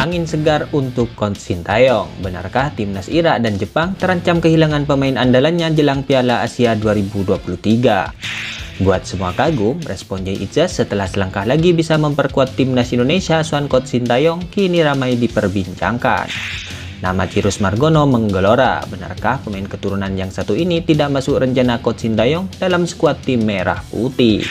angin segar untuk Coach Sintayong. Benarkah timnas Irak dan Jepang terancam kehilangan pemain andalannya jelang Piala Asia 2023? Buat semua kagum, respon Jay Itzas setelah selangkah lagi bisa memperkuat timnas Indonesia asuhan Coach Sintayong kini ramai diperbincangkan. Nama Cirus Margono menggelora. Benarkah pemain keturunan yang satu ini tidak masuk rencana Coach Sintayong dalam skuad tim merah putih?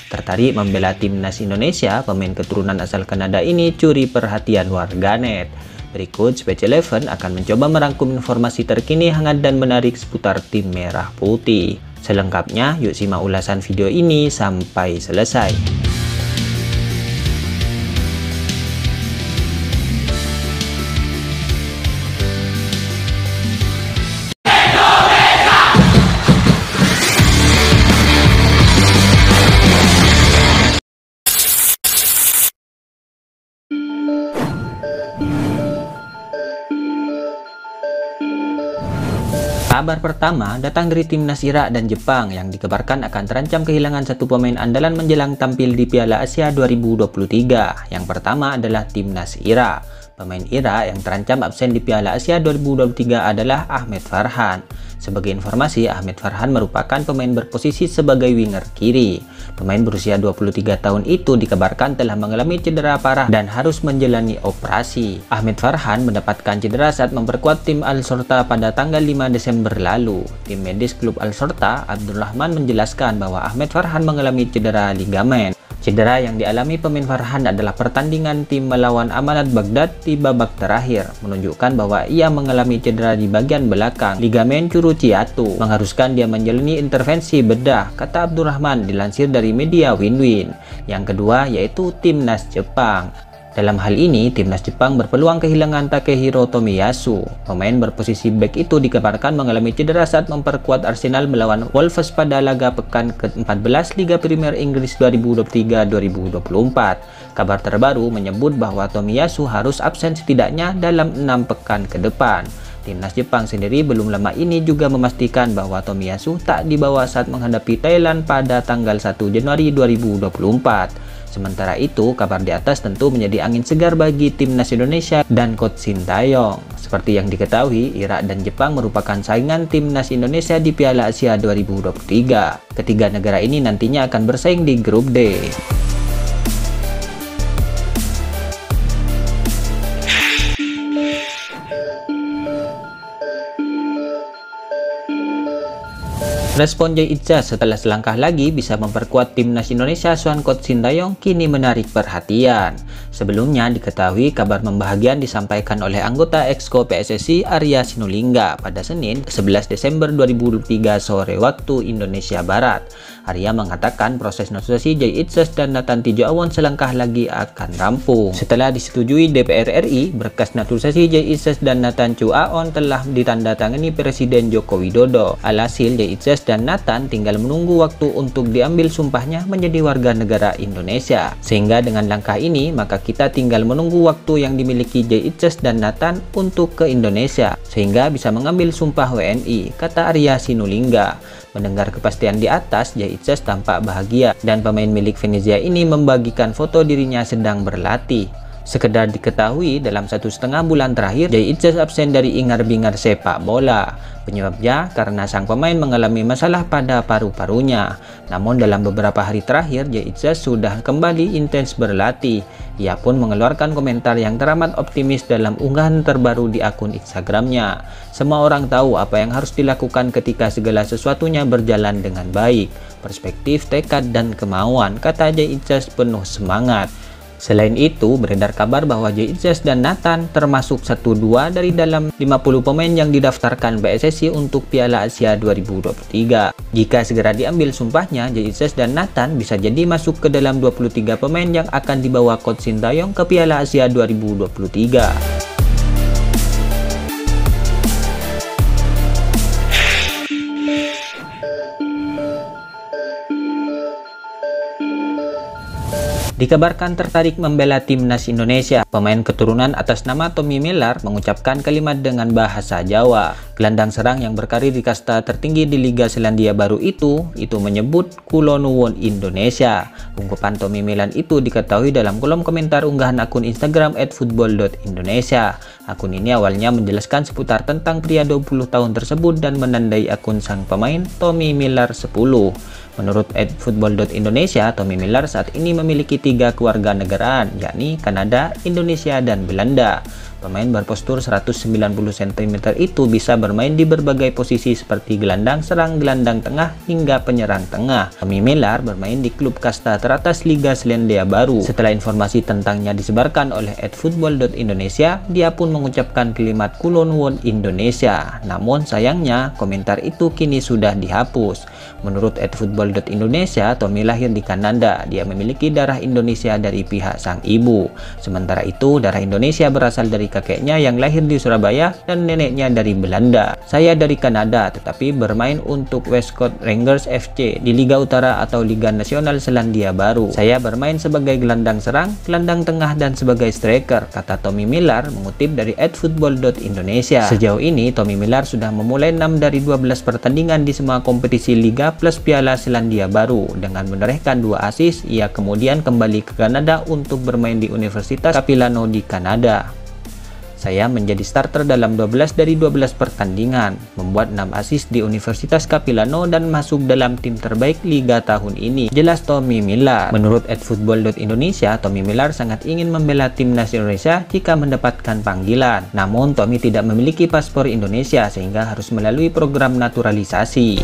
Tertarik membela timnas Indonesia, pemain keturunan asal Kanada ini curi perhatian warganet. Berikut Speci 11 akan mencoba merangkum informasi terkini hangat dan menarik seputar tim merah putih. Selengkapnya, yuk simak ulasan video ini sampai selesai. Kabar pertama datang dari timnas Irak dan Jepang yang dikabarkan akan terancam kehilangan satu pemain andalan menjelang tampil di Piala Asia 2023. Yang pertama adalah timnas Irak. Pemain Irak yang terancam absen di Piala Asia 2023 adalah Ahmed Farhan. Sebagai informasi, Ahmed Farhan merupakan pemain berposisi sebagai winger kiri. Pemain berusia 23 tahun itu dikabarkan telah mengalami cedera parah dan harus menjalani operasi. Ahmed Farhan mendapatkan cedera saat memperkuat tim Al-Shorta pada tanggal 5 Desember lalu. Tim medis klub Al-Shorta, Abdurrahman, menjelaskan bahwa Ahmed Farhan mengalami cedera ligamen. Cedera yang dialami pemain Farhan adalah pertandingan tim melawan Amanat Baghdad di babak terakhir, menunjukkan bahwa ia mengalami cedera di bagian belakang ligamen cruciatus, mengharuskan dia menjalani intervensi bedah, kata Abdurrahman dilansir dari media Win-Win. Yang kedua yaitu timnas Jepang. Dalam hal ini, timnas Jepang berpeluang kehilangan Takehiro Tomiyasu. Pemain berposisi bek itu dikabarkan mengalami cedera saat memperkuat Arsenal melawan Wolves pada laga pekan ke-14 Liga Premier Inggris 2023-2024. Kabar terbaru menyebut bahwa Tomiyasu harus absen setidaknya dalam 6 pekan ke depan. Timnas Jepang sendiri belum lama ini juga memastikan bahwa Tomiyasu tak dibawa saat menghadapi Thailand pada tanggal 1 Januari 2024. Sementara itu, kabar di atas tentu menjadi angin segar bagi timnas Indonesia dan Coach Sintayong. Seperti yang diketahui, Irak dan Jepang merupakan saingan timnas Indonesia di Piala Asia 2023. Ketiga negara ini nantinya akan bersaing di grup D. Respon Jay Itzas setelah selangkah lagi bisa memperkuat timnas Indonesia asuhan Coach Sintayong kini menarik perhatian. Sebelumnya diketahui kabar membahagian disampaikan oleh anggota Exco PSSI Arya Sinulinga pada Senin 11 Desember 2023 sore waktu Indonesia Barat. Arya mengatakan proses naturalisasi Jay Itzas dan Nathan Tijoawan selangkah lagi akan rampung. Setelah disetujui DPR RI, berkas naturalisasi Jay Itzas dan Nathan Tijoawan telah ditandatangani Presiden Joko Widodo. Alhasil Jay Itzas dan Nathan tinggal menunggu waktu untuk diambil sumpahnya menjadi warga negara Indonesia. Sehingga dengan langkah ini, maka kita tinggal menunggu waktu yang dimiliki Jay Itzas dan Nathan untuk ke Indonesia, sehingga bisa mengambil sumpah WNI, kata Arya Sinulinga. Mendengar kepastian di atas, Jay Itzas tampak bahagia dan pemain milik Venezia ini membagikan foto dirinya sedang berlatih. Sekedar diketahui, dalam 1,5 bulan terakhir, Jay Itzas absen dari ingar-bingar sepak bola. Penyebabnya karena sang pemain mengalami masalah pada paru-parunya. Namun dalam beberapa hari terakhir, Jay Itzas sudah kembali intens berlatih. Ia pun mengeluarkan komentar yang teramat optimis dalam unggahan terbaru di akun Instagramnya. Semua orang tahu apa yang harus dilakukan ketika segala sesuatunya berjalan dengan baik. Perspektif, tekad, dan kemauan, kata Jay Itzas penuh semangat. Selain itu, beredar kabar bahwa Jay Itzas dan Nathan termasuk 1-2 dari dalam 50 pemain yang didaftarkan PSSI untuk Piala Asia 2023. Jika segera diambil sumpahnya, Jay Itzas dan Nathan bisa jadi masuk ke dalam 23 pemain yang akan dibawa Coach Sintayong ke Piala Asia 2023. Dikabarkan tertarik membela timnas Indonesia. Pemain keturunan atas nama Tommy Millar mengucapkan kalimat dengan bahasa Jawa. Gelandang serang yang berkarir di kasta tertinggi di Liga Selandia Baru itu menyebut "Kulo nuwun Indonesia". Ungkapan Tommy Milan itu diketahui dalam kolom komentar unggahan akun Instagram @football.indonesia. Akun ini awalnya menjelaskan seputar tentang pria 20 tahun tersebut dan menandai akun sang pemain Tommy Miller 10. Menurut @football.indonesia, Tommy Miller saat ini memiliki 3 keluarga negaraan, yakni Kanada, Indonesia, dan Belanda. Pemain berpostur 190 cm itu bisa bermain di berbagai posisi seperti gelandang serang, gelandang tengah, hingga penyerang tengah. Tommy Miller bermain di klub kasta teratas Liga Selandia Baru. Setelah informasi tentangnya disebarkan oleh @football.indonesia, dia pun mengucapkan kalimat "Kulo nuwun Indonesia". Namun sayangnya, komentar itu kini sudah dihapus. Menurut @football.indonesia, Tommy lahir di Kanada. Dia memiliki darah Indonesia dari pihak sang ibu. Sementara itu, darah Indonesia berasal dari kakeknya yang lahir di Surabaya dan neneknya dari Belanda. Saya dari Kanada, tetapi bermain untuk West Coast Rangers FC di Liga Utara atau Liga Nasional Selandia Baru. Saya bermain sebagai gelandang serang, gelandang tengah, dan sebagai striker, kata Tommy Miller mengutip dari @football.indonesia. Sejauh ini, Tommy Miller sudah memulai 6 dari 12 pertandingan di semua kompetisi Liga plus Piala Selandia Baru. Dengan menorehkan 2 assist, ia kemudian kembali ke Kanada untuk bermain di Universitas Capilano di Kanada. Saya menjadi starter dalam 12 dari 12 pertandingan, membuat 6 assist di Universitas Capilano dan masuk dalam tim terbaik Liga tahun ini, jelas Tommy Miller. Menurut @football.indonesia, Tommy Miller sangat ingin membela timnas Indonesia jika mendapatkan panggilan. Namun Tommy tidak memiliki paspor Indonesia sehingga harus melalui program naturalisasi.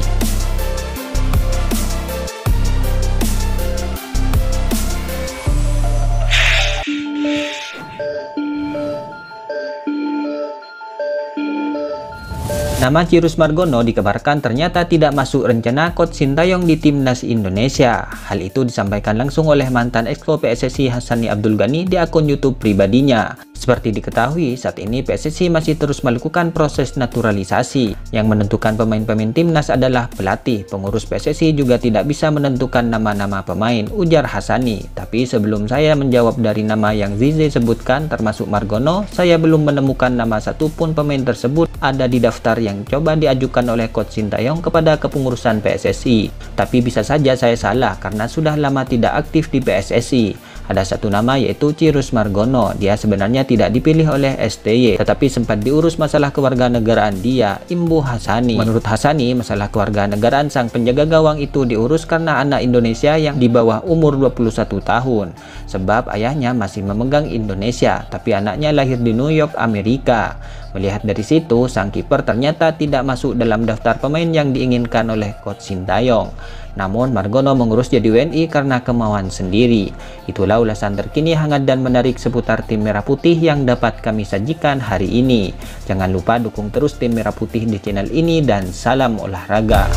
Nama Cyrus Margono dikabarkan ternyata tidak masuk rencana Coach Sintayong di timnas Indonesia. Hal itu disampaikan langsung oleh mantan Exco PSSI Hassani Abdul Ghani di akun YouTube pribadinya. Seperti diketahui, saat ini PSSI masih terus melakukan proses naturalisasi. Yang menentukan pemain-pemain timnas adalah pelatih. Pengurus PSSI juga tidak bisa menentukan nama-nama pemain, ujar Hassani. Tapi sebelum saya menjawab dari nama yang Zize sebutkan, termasuk Margono, saya belum menemukan nama satupun pemain tersebut ada di daftar yang coba diajukan oleh Coach Sintayong kepada kepengurusan PSSI. Tapi bisa saja saya salah karena sudah lama tidak aktif di PSSI. Ada satu nama yaitu Cyrus Margono. Dia sebenarnya tidak dipilih oleh STY, tetapi sempat diurus masalah kewarganegaraan dia, Imbu Hassani. Menurut Hassani, masalah kewarganegaraan sang penjaga gawang itu diurus karena anak Indonesia yang di bawah umur 21 tahun. Sebab ayahnya masih memegang Indonesia, tapi anaknya lahir di New York, Amerika. Melihat dari situ, sang kiper ternyata tidak masuk dalam daftar pemain yang diinginkan oleh Coach Sintayong. Namun Margono mengurus jadi WNI karena kemauan sendiri. Itulah ulasan terkini hangat dan menarik seputar tim Merah Putih yang dapat kami sajikan hari ini. Jangan lupa dukung terus tim Merah Putih di channel ini dan salam olahraga.